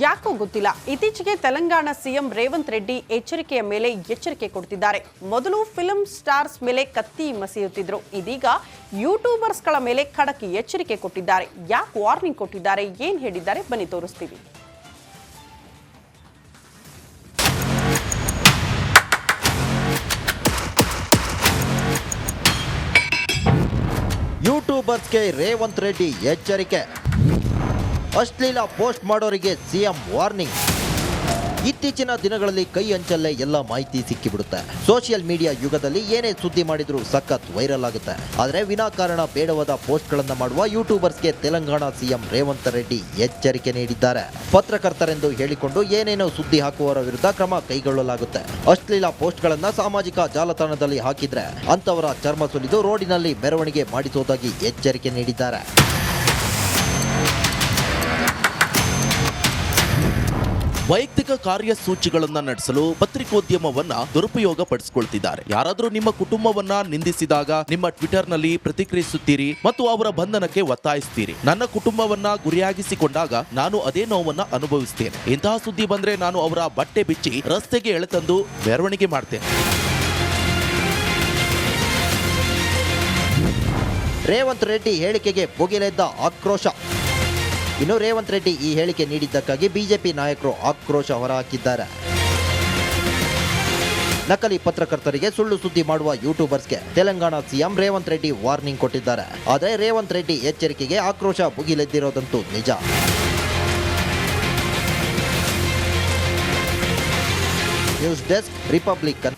ಯಾಕೋ ಗೊತ್ತಿಲ್ಲ, ಇತ್ತೀಚೆಗೆ ತೆಲಂಗಾಣ ಸಿಎಂ ರೇವಂತ್ ರೆಡ್ಡಿ ಎಚ್ಚರಿಕೆಯ ಮೇಲೆ ಎಚ್ಚರಿಕೆ ಕೊಡ್ತಿದ್ದಾರೆ. ಮೊದಲು ಫಿಲ್ಮ್ ಸ್ಟಾರ್ಸ್ ಮೇಲೆ ಕತ್ತಿ ಮಸೆಯುತ್ತಿದ್ರು, ಇದೀಗ ಯೂಟ್ಯೂಬರ್ಸ್ಗಳ ಮೇಲೆ ಖಡಕ್ ಎಚ್ಚರಿಕೆ ಕೊಟ್ಟಿದ್ದಾರೆ. ಯಾಕೆ ವಾರ್ನಿಂಗ್ ಕೊಟ್ಟಿದ್ದಾರೆ, ಏನ್ ಹೇಳಿದ್ದಾರೆ ಬನ್ನಿ ತೋರಿಸ್ತೀವಿ. ಯೂಟ್ಯೂಬರ್ಸ್ಗೆ ರೇವಂತ್ ರೆಡ್ಡಿ ಎಚ್ಚರಿಕೆ. ಅಶ್ಲೀಲ ಪೋಸ್ಟ್ ಮಾಡೋರಿಗೆ ಸಿಎಂ ವಾರ್ನಿಂಗ್. ಇತ್ತೀಚಿನ ದಿನಗಳಲ್ಲಿ ಕೈ ಅಂಚಲ್ಲೇ ಎಲ್ಲ ಮಾಹಿತಿ ಸಿಕ್ಕಿಬಿಡುತ್ತೆ. ಸೋಷಿಯಲ್ ಮೀಡಿಯಾ ಯುಗದಲ್ಲಿ ಏನೇ ಸುದ್ದಿ ಮಾಡಿದ್ರೂ ಸಖತ್ ವೈರಲ್ ಆಗುತ್ತೆ. ಆದರೆ ವಿನಾಕಾರಣ ಬೇಡವಾದ ಪೋಸ್ಟ್ಗಳನ್ನು ಮಾಡುವ ಯೂಟ್ಯೂಬರ್ಸ್ಗೆ ತೆಲಂಗಾಣ ಸಿಎಂ ರೇವಂತ್ ರೆಡ್ಡಿ ಎಚ್ಚರಿಕೆ ನೀಡಿದ್ದಾರೆ. ಪತ್ರಕರ್ತರೆಂದು ಹೇಳಿಕೊಂಡು ಏನೇನೋ ಸುದ್ದಿ ಹಾಕುವವರ ವಿರುದ್ಧ ಕ್ರಮ ಕೈಗೊಳ್ಳಲಾಗುತ್ತೆ. ಅಶ್ಲೀಲ ಪೋಸ್ಟ್ಗಳನ್ನು ಸಾಮಾಜಿಕ ಜಾಲತಾಣದಲ್ಲಿ ಹಾಕಿದ್ರೆ ಅಂತವರ ಚರ್ಮ ಸುಲಿದು ರೋಡಿನಲ್ಲಿ ಮೆರವಣಿಗೆ ಮಾಡಿಸುವುದಾಗಿ ಎಚ್ಚರಿಕೆ ನೀಡಿದ್ದಾರೆ. ವೈಯಕ್ತಿಕ ಕಾರ್ಯಸೂಚಿಗಳನ್ನ ನಡೆಸಲು ಪತ್ರಿಕೋದ್ಯಮವನ್ನ ದುರುಪಯೋಗ ಪಡಿಸಿಕೊಳ್ತಿದ್ದಾರೆ. ಯಾರಾದರೂ ನಿಮ್ಮ ಕುಟುಂಬವನ್ನ ನಿಂದಿಸಿದಾಗ ನಿಮ್ಮ ಟ್ವಿಟರ್ ನಲ್ಲಿ ಪ್ರತಿಕ್ರಿಯಿಸುತ್ತೀರಿ ಮತ್ತು ಅವರ ಬಂಧನಕ್ಕೆ ಒತ್ತಾಯಿಸುತ್ತೀರಿ. ನನ್ನ ಕುಟುಂಬವನ್ನ ಗುರಿಯಾಗಿಸಿಕೊಂಡಾಗ ನಾನು ಅದೇ ನೋವನ್ನ ಅನುಭವಿಸುತ್ತೇನೆ. ಇಂತಹ ಸುದ್ದಿ ಬಂದ್ರೆ ನಾನು ಅವರ ಬಟ್ಟೆ ಬಿಚ್ಚಿ ರಸ್ತೆಗೆ ಎಳೆತಂದು ಮೆರವಣಿಗೆ ಮಾಡ್ತೇನೆ. ರೇವಂತ್ ರೆಡ್ಡಿ ಹೇಳಿಕೆಗೆ ಭುಗಿಲೆದ್ದ ಆಕ್ರೋಶ. ಇನ್ನು ರೇವಂತ್ ರೆಡ್ಡಿ ಈ ಹೇಳಿಕೆ ನೀಡಿದ್ದಕ್ಕಾಗಿ ಬಿಜೆಪಿ ನಾಯಕರು ಆಕ್ರೋಶ ಹೊರಹಾಕಿದ್ದಾರೆ. ನಕಲಿ ಪತ್ರಕರ್ತರಿಗೆ ಸುಳ್ಳು ಸುದ್ದಿ ಮಾಡುವ ಯೂಟ್ಯೂಬರ್ಸ್ಗೆ ತೆಲಂಗಾಣ ಸಿಎಂ ರೇವಂತ್ ರೆಡ್ಡಿ ವಾರ್ನಿಂಗ್ ಕೊಟ್ಟಿದ್ದಾರೆ. ಆದರೆ ರೇವಂತ್ ರೆಡ್ಡಿ ಎಚ್ಚರಿಕೆಗೆ ಆಕ್ರೋಶ ಭುಗಿಲೆದ್ದಿರೋದಂತೂ ನಿಜ. News desk, republic.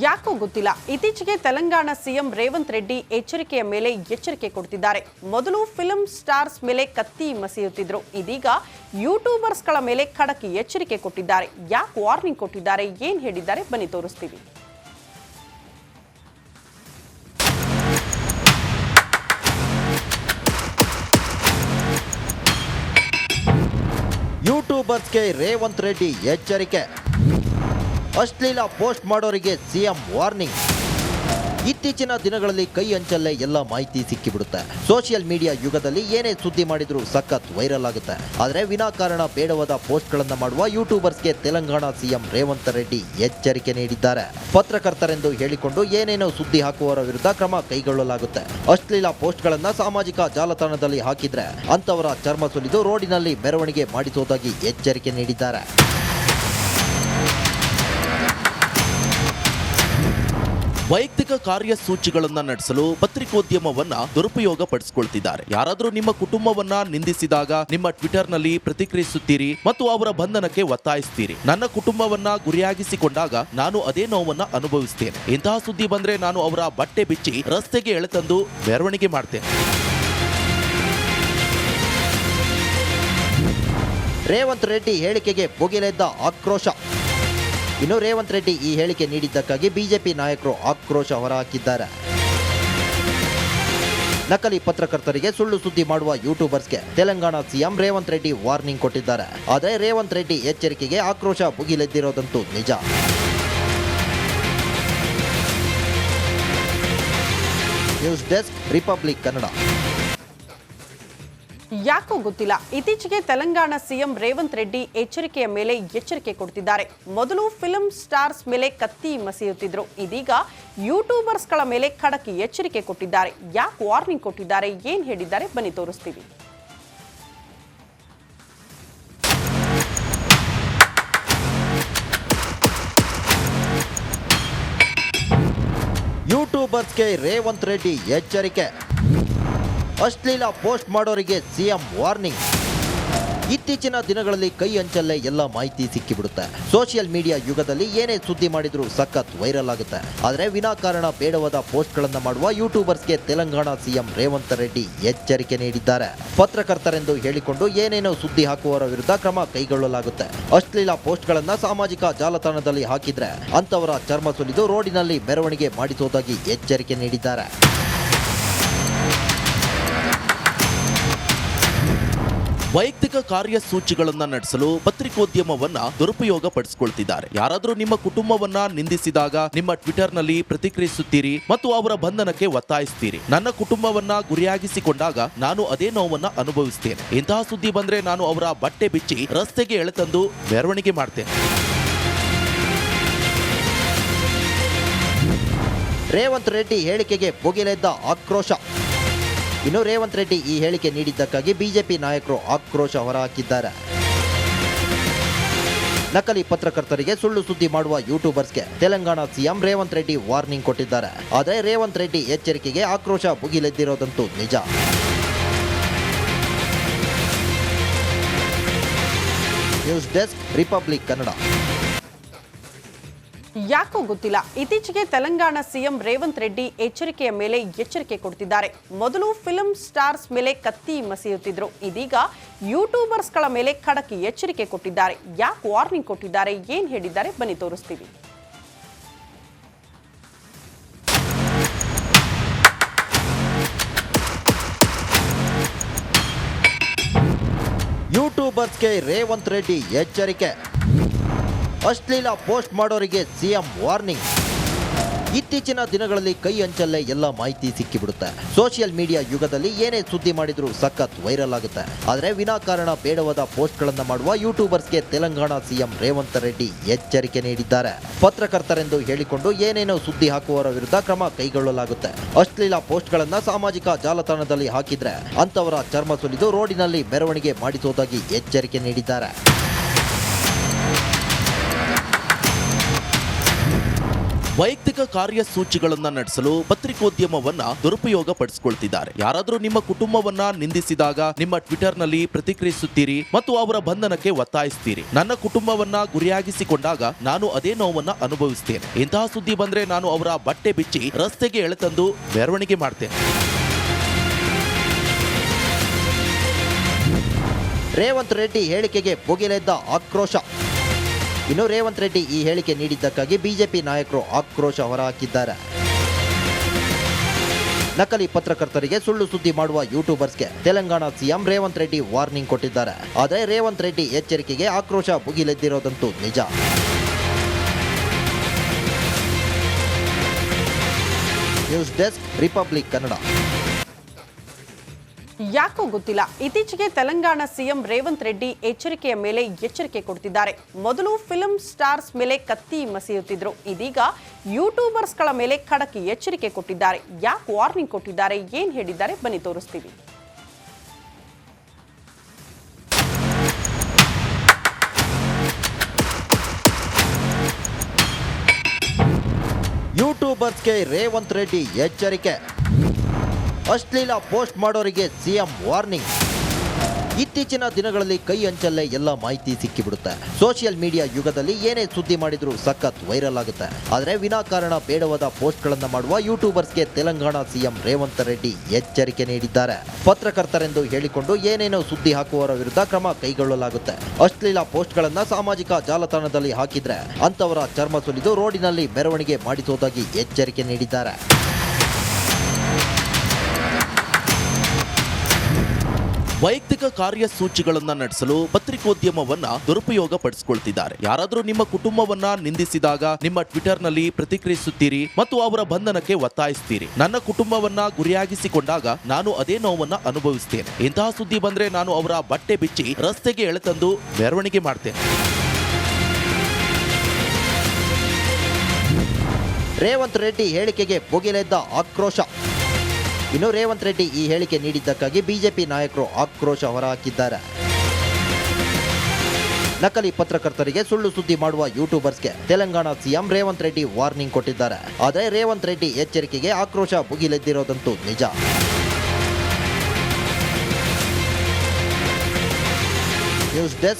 ಯಾಕೋ ಗೊತ್ತಿಲ್ಲ, ಇತ್ತೀಚೆಗೆ ತೆಲಂಗಾಣ ಸಿಎಂ ರೇವಂತ್ ರೆಡ್ಡಿ ಎಚ್ಚರಿಕೆಯ ಮೇಲೆ ಎಚ್ಚರಿಕೆ ಕೊಡ್ತಿದ್ದಾರೆ. ಮೊದಲು ಫಿಲ್ಮ್ ಸ್ಟಾರ್ಸ್ ಮೇಲೆ ಕತ್ತಿ ಮಸೆಯುತ್ತಿದ್ರು, ಇದೀಗ ಯೂಟ್ಯೂಬರ್ಸ್ಗಳ ಮೇಲೆ ಖಡಕ್ ಎಚ್ಚರಿಕೆ ಕೊಟ್ಟಿದ್ದಾರೆ. ಯಾಕೆ ವಾರ್ನಿಂಗ್ ಕೊಟ್ಟಿದ್ದಾರೆ, ಏನ್ ಹೇಳಿದ್ದಾರೆ ಬನ್ನಿ ತೋರಿಸ್ತೀವಿ. ಯೂಟ್ಯೂಬರ್ಸ್ಗೆ ರೇವಂತ್ ರೆಡ್ಡಿ ಎಚ್ಚರಿಕೆ. ಅಶ್ಲೀಲ ಪೋಸ್ಟ್ ಮಾಡೋರಿಗೆ ಸಿಎಂ ವಾರ್ನಿಂಗ್. ಇತ್ತೀಚಿನ ದಿನಗಳಲ್ಲಿ ಕೈ ಅಂಚಲ್ಲೇ ಎಲ್ಲ ಮಾಹಿತಿ ಸಿಕ್ಕಿಬಿಡುತ್ತೆ. ಸೋಷಿಯಲ್ ಮೀಡಿಯಾ ಯುಗದಲ್ಲಿ ಏನೇ ಸುದ್ದಿ ಮಾಡಿದ್ರೂ ಸಖತ್ ವೈರಲ್ ಆಗುತ್ತೆ. ಆದರೆ ವಿನಾಕಾರಣ ಬೇಡವಾದ ಪೋಸ್ಟ್ಗಳನ್ನು ಮಾಡುವ ಯೂಟ್ಯೂಬರ್ಸ್ಗೆ ತೆಲಂಗಾಣ ಸಿಎಂ ರೇವಂತ್ ರೆಡ್ಡಿ ಎಚ್ಚರಿಕೆ ನೀಡಿದ್ದಾರೆ. ಪತ್ರಕರ್ತರೆಂದು ಹೇಳಿಕೊಂಡು ಏನೇನೋ ಸುದ್ದಿ ಹಾಕುವವರ ವಿರುದ್ಧ ಕ್ರಮ ಕೈಗೊಳ್ಳಲಾಗುತ್ತೆ. ಅಶ್ಲೀಲ ಪೋಸ್ಟ್ಗಳನ್ನು ಸಾಮಾಜಿಕ ಜಾಲತಾಣದಲ್ಲಿ ಹಾಕಿದ್ರೆ ಅಂತವರ ಚರ್ಮ ಸುಲಿದು ರೋಡಿನಲ್ಲಿ ಮೆರವಣಿಗೆ ಮಾಡಿಸುವುದಾಗಿ ಎಚ್ಚರಿಕೆ ನೀಡಿದ್ದಾರೆ. ವೈಯಕ್ತಿಕ ಕಾರ್ಯಸೂಚಿಗಳನ್ನ ನಡೆಸಲು ಪತ್ರಿಕೋದ್ಯಮವನ್ನ ದುರುಪಯೋಗ ಪಡಿಸಿಕೊಳ್ತಿದ್ದಾರೆ. ಯಾರಾದರೂ ನಿಮ್ಮ ಕುಟುಂಬವನ್ನ ನಿಂದಿಸಿದಾಗ ನಿಮ್ಮ ಟ್ವಿಟರ್ ನಲ್ಲಿ ಪ್ರತಿಕ್ರಿಯಿಸುತ್ತೀರಿ ಮತ್ತು ಅವರ ಬಂಧನಕ್ಕೆ ಒತ್ತಾಯಿಸುತ್ತೀರಿ. ನನ್ನ ಕುಟುಂಬವನ್ನ ಗುರಿಯಾಗಿಸಿಕೊಂಡಾಗ ನಾನು ಅದೇ ನೋವನ್ನ ಅನುಭವಿಸುತ್ತೇನೆ. ಇಂತಹ ಸುದ್ದಿ ಬಂದ್ರೆ ನಾನು ಅವರ ಬಟ್ಟೆ ಬಿಚ್ಚಿ ರಸ್ತೆಗೆ ಎಳೆತಂದು ಮೆರವಣಿಗೆ ಮಾಡ್ತೇನೆ. ರೇವಂತ್ ರೆಡ್ಡಿ ಹೇಳಿಕೆಗೆ ಭುಗಿಲೆದ್ದ ಆಕ್ರೋಶ. ಇನ್ನು ರೇವಂತ್ ರೆಡ್ಡಿ ಈ ಹೇಳಿಕೆ ನೀಡಿದ್ದಕ್ಕಾಗಿ ಬಿಜೆಪಿ ನಾಯಕರು ಆಕ್ರೋಶ ಹೊರಹಾಕಿದ್ದಾರೆ. ನಕಲಿ ಪತ್ರಕರ್ತರಿಗೆ ಸುಳ್ಳು ಸುದ್ದಿ ಮಾಡುವ ಯೂಟ್ಯೂಬರ್ಸ್ಗೆ ತೆಲಂಗಾಣ ಸಿಎಂ ರೇವಂತ್ ರೆಡ್ಡಿ ವಾರ್ನಿಂಗ್ ಕೊಟ್ಟಿದ್ದಾರೆ. ಆದರೆ ರೇವಂತ್ ರೆಡ್ಡಿ ಎಚ್ಚರಿಕೆಗೆ ಆಕ್ರೋಶ ಭುಗಿಲೆದ್ದಿರೋದಂತೂ ನಿಜ. News desk, republic Kannada. ಯಾಕೋ ಗೊತ್ತಿಲ್ಲ, ಇತ್ತೀಚೆಗೆ ತೆಲಂಗಾಣ ಸಿಎಂ ರೇವಂತ್ ರೆಡ್ಡಿ ಎಚ್ಚರಿಕೆಯ ಮೇಲೆ ಎಚ್ಚರಿಕೆ ಕೊಡ್ತಿದ್ದಾರೆ. ಮೊದಲು ಫಿಲ್ಮ್ ಸ್ಟಾರ್ಸ್ ಮೇಲೆ ಕತ್ತಿ ಮಸೆಯುತ್ತಿದ್ರು, ಇದೀಗ ಯೂಟ್ಯೂಬರ್ಸ್ಗಳ ಮೇಲೆ ಖಡಕ್ ಎಚ್ಚರಿಕೆ ಕೊಟ್ಟಿದ್ದಾರೆ. ಯಾಕೆ ವಾರ್ನಿಂಗ್ ಕೊಟ್ಟಿದ್ದಾರೆ, ಏನ್ ಹೇಳಿದ್ದಾರೆ ಬನ್ನಿ ತೋರಿಸ್ತೀವಿ. ಯೂಟ್ಯೂಬರ್ಸ್ಗೆ ರೇವಂತ್ ರೆಡ್ಡಿ ಎಚ್ಚರಿಕೆ. ಅಶ್ಲೀಲ ಪೋಸ್ಟ್ ಮಾಡೋರಿಗೆ ಸಿಎಂ ವಾರ್ನಿಂಗ್. ಇತ್ತೀಚಿನ ದಿನಗಳಲ್ಲಿ ಕೈ ಅಂಚಲ್ಲೇ ಎಲ್ಲ ಮಾಹಿತಿ ಸಿಕ್ಕಿಬಿಡುತ್ತೆ. ಸೋಷಿಯಲ್ ಮೀಡಿಯಾ ಯುಗದಲ್ಲಿ ಏನೇ ಸುದ್ದಿ ಮಾಡಿದ್ರೂ ಸಖತ್ ವೈರಲ್ ಆಗುತ್ತೆ. ಆದರೆ ವಿನಾಕಾರಣ ಬೇಡವಾದ ಪೋಸ್ಟ್ಗಳನ್ನು ಮಾಡುವ ಯೂಟ್ಯೂಬರ್ಸ್ಗೆ ತೆಲಂಗಾಣ ಸಿಎಂ ರೇವಂತ್ ರೆಡ್ಡಿ ಎಚ್ಚರಿಕೆ ನೀಡಿದ್ದಾರೆ. ಪತ್ರಕರ್ತರೆಂದು ಹೇಳಿಕೊಂಡು ಏನೇನೋ ಸುದ್ದಿ ಹಾಕುವವರ ವಿರುದ್ಧ ಕ್ರಮ ಕೈಗೊಳ್ಳಲಾಗುತ್ತೆ. ಅಶ್ಲೀಲ ಪೋಸ್ಟ್ಗಳನ್ನು ಸಾಮಾಜಿಕ ಜಾಲತಾಣದಲ್ಲಿ ಹಾಕಿದ್ರೆ ಅಂತವರ ಚರ್ಮ ಸುಲಿದು ರೋಡಿನಲ್ಲಿ ಮೆರವಣಿಗೆ ಮಾಡಿಸುವುದಾಗಿ ಎಚ್ಚರಿಕೆ ನೀಡಿದ್ದಾರೆ. ವೈಯಕ್ತಿಕ ಕಾರ್ಯಸೂಚಿಗಳನ್ನ ನಡೆಸಲು ಪತ್ರಿಕೋದ್ಯಮವನ್ನ ದುರುಪಯೋಗ ಪಡಿಸಿಕೊಳ್ತಿದ್ದಾರೆ. ಯಾರಾದರೂ ನಿಮ್ಮ ಕುಟುಂಬವನ್ನ ನಿಂದಿಸಿದಾಗ ನಿಮ್ಮ ಟ್ವಿಟರ್ನಲ್ಲಿ ಪ್ರತಿಕ್ರಿಯಿಸುತ್ತೀರಿ ಮತ್ತು ಅವರ ಬಂಧನಕ್ಕೆ ಒತ್ತಾಯಿಸುತ್ತೀರಿ. ನನ್ನ ಕುಟುಂಬವನ್ನ ಗುರಿಯಾಗಿಸಿಕೊಂಡಾಗ ನಾನು ಅದೇ ನೋವನ್ನ ಅನುಭವಿಸ್ತೇನೆ. ಇಂತಹ ಸುದ್ದಿ ಬಂದ್ರೆ ನಾನು ಅವರ ಬಟ್ಟೆ ಬಿಚ್ಚಿ ರಸ್ತೆಗೆ ಎಳೆತಂದು ಮೆರವಣಿಗೆ ಮಾಡ್ತೇನೆ. ರೇವಂತ್ ರೆಡ್ಡಿ ಹೇಳಿಕೆಗೆ ಭುಗಿಲೆದ್ದ ಆಕ್ರೋಶ. ಇನ್ನು ರೇವಂತ್ ರೆಡ್ಡಿ ಈ ಹೇಳಿಕೆ ನೀಡಿದ್ದಕ್ಕಾಗಿ ಬಿಜೆಪಿ ನಾಯಕರು ಆಕ್ರೋಶ ಹೊರಹಾಕಿದ್ದಾರೆ. ನಕಲಿ ಪತ್ರಕರ್ತರಿಗೆ ಸುಳ್ಳು ಸುದ್ದಿ ಮಾಡುವ ಯೂಟ್ಯೂಬರ್ಸ್ಗೆ ತೆಲಂಗಾಣ ಸಿಎಂ ರೇವಂತ್ ರೆಡ್ಡಿ ವಾರ್ನಿಂಗ್ ಕೊಟ್ಟಿದ್ದಾರೆ. ಆದರೆ ರೇವಂತ್ ರೆಡ್ಡಿ ಎಚ್ಚರಿಕೆಗೆ ಆಕ್ರೋಶ ಭುಗಿಲೆದ್ದಿರೋದಂತೂ ನಿಜ. News desk, republic Kannada. ಯಾಕೋ ಗೊತ್ತಿಲ್ಲ, ಇತ್ತೀಚೆಗೆ ತೆಲಂಗಾಣ ಸಿಎಂ ರೇವಂತ್ ರೆಡ್ಡಿ ಎಚ್ಚರಿಕೆಯ ಮೇಲೆ ಎಚ್ಚರಿಕೆ ಕೊಡ್ತಿದ್ದಾರೆ. ಮೊದಲು ಫಿಲ್ಮ್ ಸ್ಟಾರ್ಸ್ ಮೇಲೆ ಕತ್ತಿ ಮಸೆಯುತ್ತಿದ್ರು, ಇದೀಗ ಯೂಟ್ಯೂಬರ್ಸ್ಗಳ ಮೇಲೆ ಖಡಕ್ ಎಚ್ಚರಿಕೆ ಕೊಟ್ಟಿದ್ದಾರೆ. ಯಾಕೆ ವಾರ್ನಿಂಗ್ ಕೊಟ್ಟಿದ್ದಾರೆ, ಏನ್ ಹೇಳಿದ್ದಾರೆ, ಬನ್ನಿ ತೋರಿಸ್ತೀವಿ. ಯೂಟ್ಯೂಬರ್ಸ್ಗೆ ರೇವಂತ್ ರೆಡ್ಡಿ ಎಚ್ಚರಿಕೆ. ಅಶ್ಲೀಲ ಪೋಸ್ಟ್ ಮಾಡೋರಿಗೆ ಸಿಎಂ ವಾರ್ನಿಂಗ್. ಇತ್ತೀಚಿನ ದಿನಗಳಲ್ಲಿ ಕೈ ಅಂಚಲ್ಲೇ ಎಲ್ಲ ಮಾಹಿತಿ ಸಿಕ್ಕಿಬಿಡುತ್ತೆ. ಸೋಷಿಯಲ್ ಮೀಡಿಯಾ ಯುಗದಲ್ಲಿ ಏನೇ ಸುದ್ದಿ ಮಾಡಿದ್ರೂ ಸಖತ್ ವೈರಲ್ ಆಗುತ್ತೆ. ಆದರೆ ವಿನಾಕಾರಣ ಬೇಡವಾದ ಪೋಸ್ಟ್ಗಳನ್ನ ಮಾಡುವ ಯೂಟ್ಯೂಬರ್ಸ್ಗೆ ತೆಲಂಗಾಣ ಸಿಎಂ ರೇವಂತ್ ರೆಡ್ಡಿ ಎಚ್ಚರಿಕೆ ನೀಡಿದ್ದಾರೆ. ಪತ್ರಕರ್ತರೆಂದು ಹೇಳಿಕೊಂಡು ಏನೇನೋ ಸುದ್ದಿ ಹಾಕುವವರ ವಿರುದ್ಧ ಕ್ರಮ ಕೈಗೊಳ್ಳಲಾಗುತ್ತೆ. ಅಶ್ಲೀಲ ಪೋಸ್ಟ್ಗಳನ್ನ ಸಾಮಾಜಿಕ ಜಾಲತಾಣದಲ್ಲಿ ಹಾಕಿದ್ರೆ ಅಂತವರ ಚರ್ಮ ಸುಲಿದು ರೋಡಿನಲ್ಲಿ ಮೆರವಣಿಗೆ ಮಾಡಿಸುವುದಾಗಿ ಎಚ್ಚರಿಕೆ ನೀಡಿದ್ದಾರೆ. ವೈಯಕ್ತಿಕ ಕಾರ್ಯಸೂಚಿಗಳನ್ನ ನಡೆಸಲು ಪತ್ರಿಕೋದ್ಯಮವನ್ನ ದುರುಪಯೋಗ ಪಡಿಸಿಕೊಳ್ತಿದ್ದಾರೆ. ಯಾರಾದರೂ ನಿಮ್ಮ ಕುಟುಂಬವನ್ನ ನಿಂದಿಸಿದಾಗ ನಿಮ್ಮ ಟ್ವಿಟರ್ನಲ್ಲಿ ಪ್ರತಿಕ್ರಿಯಿಸುತ್ತೀರಿ ಮತ್ತು ಅವರ ಬಂಧನಕ್ಕೆ ಒತ್ತಾಯಿಸುತ್ತೀರಿ. ನನ್ನ ಕುಟುಂಬವನ್ನ ಗುರಿಯಾಗಿಸಿಕೊಂಡಾಗ ನಾನು ಅದೇ ನೋವನ್ನ ಅನುಭವಿಸ್ತೇನೆ. ಇಂತಹ ಸುದ್ದಿ ಬಂದ್ರೆ ನಾನು ಅವರ ಬಟ್ಟೆ ಬಿಚ್ಚಿ ರಸ್ತೆಗೆ ಎಳೆತಂದು ಮೆರವಣಿಗೆ ಮಾಡ್ತೇನೆ. ರೇವಂತ್ ರೆಡ್ಡಿ ಹೇಳಿಕೆಗೆ ಭುಗಿಲೆದ್ದ ಆಕ್ರೋಶ. ಇನ್ನು ರೇವಂತ್ ರೆಡ್ಡಿ ಈ ಹೇಳಿಕೆ ನೀಡಿದ್ದಕ್ಕಾಗಿ ಬಿಜೆಪಿ ನಾಯಕರು ಆಕ್ರೋಶ ಹೊರಹಾಕಿದ್ದಾರೆ. ನಕಲಿ ಪತ್ರಕರ್ತರಿಗೆ ಸುಳ್ಳು ಸುದ್ದಿ ಮಾಡುವ ಯೂಟ್ಯೂಬರ್ಸ್ಗೆ ತೆಲಂಗಾಣ ಸಿಎಂ ರೇವಂತ್ ರೆಡ್ಡಿ ವಾರ್ನಿಂಗ್ ಕೊಟ್ಟಿದ್ದಾರೆ. ಆದರೆ ರೇವಂತ್ ರೆಡ್ಡಿ ಎಚ್ಚರಿಕೆಗೆ ಆಕ್ರೋಶ ಭುಗಿಲೆದ್ದಿರೋದಂತೂ ನಿಜ. News desk, republic Kannada. ಯಾಕೋ ಗೊತ್ತಿಲ್ಲ, ಇತ್ತೀಚೆಗೆ ತೆಲಂಗಾಣ ಸಿಎಂ ರೇವಂತ್ ರೆಡ್ಡಿ ಎಚ್ಚರಿಕೆಯ ಮೇಲೆ ಎಚ್ಚರಿಕೆ ಕೊಡ್ತಿದ್ದಾರೆ. ಮೊದಲು ಫಿಲ್ಮ್ ಸ್ಟಾರ್ಸ್ ಮೇಲೆ ಕತ್ತಿ ಮಸೆಯುತ್ತಿದ್ರು, ಇದೀಗ ಯೂಟ್ಯೂಬರ್ಸ್ಗಳ ಮೇಲೆ ಖಡಕ್ ಎಚ್ಚರಿಕೆ ಕೊಟ್ಟಿದ್ದಾರೆ. ಯಾಕೆ ವಾರ್ನಿಂಗ್ ಕೊಟ್ಟಿದ್ದಾರೆ, ಏನ್ ಹೇಳಿದ್ದಾರೆ, ಬನ್ನಿ ತೋರಿಸ್ತೀವಿ. ಯೂಟ್ಯೂಬರ್ಸ್ಗೆ ರೇವಂತ್ ರೆಡ್ಡಿ ಎಚ್ಚರಿಕೆ. ಅಶ್ಲೀಲ ಪೋಸ್ಟ್ ಮಾಡೋರಿಗೆ ಸಿಎಂ ವಾರ್ನಿಂಗ್. ಇತ್ತೀಚಿನ ದಿನಗಳಲ್ಲಿ ಕೈ ಅಂಚಲ್ಲೇ ಎಲ್ಲ ಮಾಹಿತಿ ಸಿಕ್ಕಿಬಿಡುತ್ತೆ. ಸೋಷಿಯಲ್ ಮೀಡಿಯಾ ಯುಗದಲ್ಲಿ ಏನೇ ಸುದ್ದಿ ಮಾಡಿದ್ರೂ ಸಖತ್ ವೈರಲ್ ಆಗುತ್ತೆ. ಆದರೆ ವಿನಾಕಾರಣ ಬೇಡವಾದ ಪೋಸ್ಟ್ಗಳನ್ನ ಮಾಡುವ ಯೂಟ್ಯೂಬರ್ಸ್ಗೆ ತೆಲಂಗಾಣ ಸಿಎಂ ರೇವಂತ್ ರೆಡ್ಡಿ ಎಚ್ಚರಿಕೆ ನೀಡಿದ್ದಾರೆ. ಪತ್ರಕರ್ತರೆಂದು ಹೇಳಿಕೊಂಡು ಏನೇನೋ ಸುದ್ದಿ ಹಾಕುವವರ ವಿರುದ್ಧ ಕ್ರಮ ಕೈಗೊಳ್ಳಲಾಗುತ್ತೆ. ಅಶ್ಲೀಲ ಪೋಸ್ಟ್ಗಳನ್ನ ಸಾಮಾಜಿಕ ಜಾಲತಾಣದಲ್ಲಿ ಹಾಕಿದ್ರೆ ಅಂತವರ ಚರ್ಮ ಸುಲಿದು ರೋಡಿನಲ್ಲಿ ಮೆರವಣಿಗೆ ಮಾಡಿಸುವುದಾಗಿ ಎಚ್ಚರಿಕೆ ನೀಡಿದ್ದಾರೆ. ವೈಯಕ್ತಿಕ ಕಾರ್ಯಸೂಚಿಗಳನ್ನ ನಡೆಸಲು ಪತ್ರಿಕೋದ್ಯಮವನ್ನ ದುರುಪಯೋಗ ಪಡಿಸಿಕೊಳ್ತಿದ್ದಾರೆ. ಯಾರಾದರೂ ನಿಮ್ಮ ಕುಟುಂಬವನ್ನ ನಿಂದಿಸಿದಾಗ ನಿಮ್ಮ ಟ್ವಿಟರ್ನಲ್ಲಿ ಪ್ರತಿಕ್ರಿಯಿಸುತ್ತೀರಿ ಮತ್ತು ಅವರ ಬಂಧನಕ್ಕೆ ಒತ್ತಾಯಿಸುತ್ತೀರಿ. ನನ್ನ ಕುಟುಂಬವನ್ನ ಗುರಿಯಾಗಿಸಿಕೊಂಡಾಗ ನಾನು ಅದೇ ನೋವನ್ನ ಅನುಭವಿಸ್ತೇನೆ. ಇಂತಹ ಸುದ್ದಿ ಬಂದ್ರೆ ನಾನು ಅವರ ಬಟ್ಟೆ ಬಿಚ್ಚಿ ರಸ್ತೆಗೆ ಎಳೆತಂದು ಮೆರವಣಿಗೆ ಮಾಡ್ತೇನೆ. ರೇವಂತ್ ರೆಡ್ಡಿ ಹೇಳಿಕೆಗೆ ಭುಗಿಲೆದ್ದ ಆಕ್ರೋಶ. ಇನ್ನು ರೇವಂತ್ ರೆಡ್ಡಿ ಈ ಹೇಳಿಕೆ ನೀಡಿದ್ದಕ್ಕಾಗಿ ಬಿಜೆಪಿ ನಾಯಕರು ಆಕ್ರೋಶ ಹೊರಹಾಕಿದ್ದಾರೆ. ನಕಲಿ ಪತ್ರಕರ್ತರಿಗೆ ಸುಳ್ಳು ಸುದ್ದಿ ಮಾಡುವ ಯೂಟ್ಯೂಬರ್ಸ್ಗೆ ತೆಲಂಗಾಣ ಸಿಎಂ ರೇವಂತ್ ರೆಡ್ಡಿ ವಾರ್ನಿಂಗ್ ಕೊಟ್ಟಿದ್ದಾರೆ. ಆದರೆ ರೇವಂತ್ ರೆಡ್ಡಿ ಎಚ್ಚರಿಕೆಗೆ ಆಕ್ರೋಶ ಭುಗಿಲೆದ್ದಿರೋದಂತೂ ನಿಜ. News desk,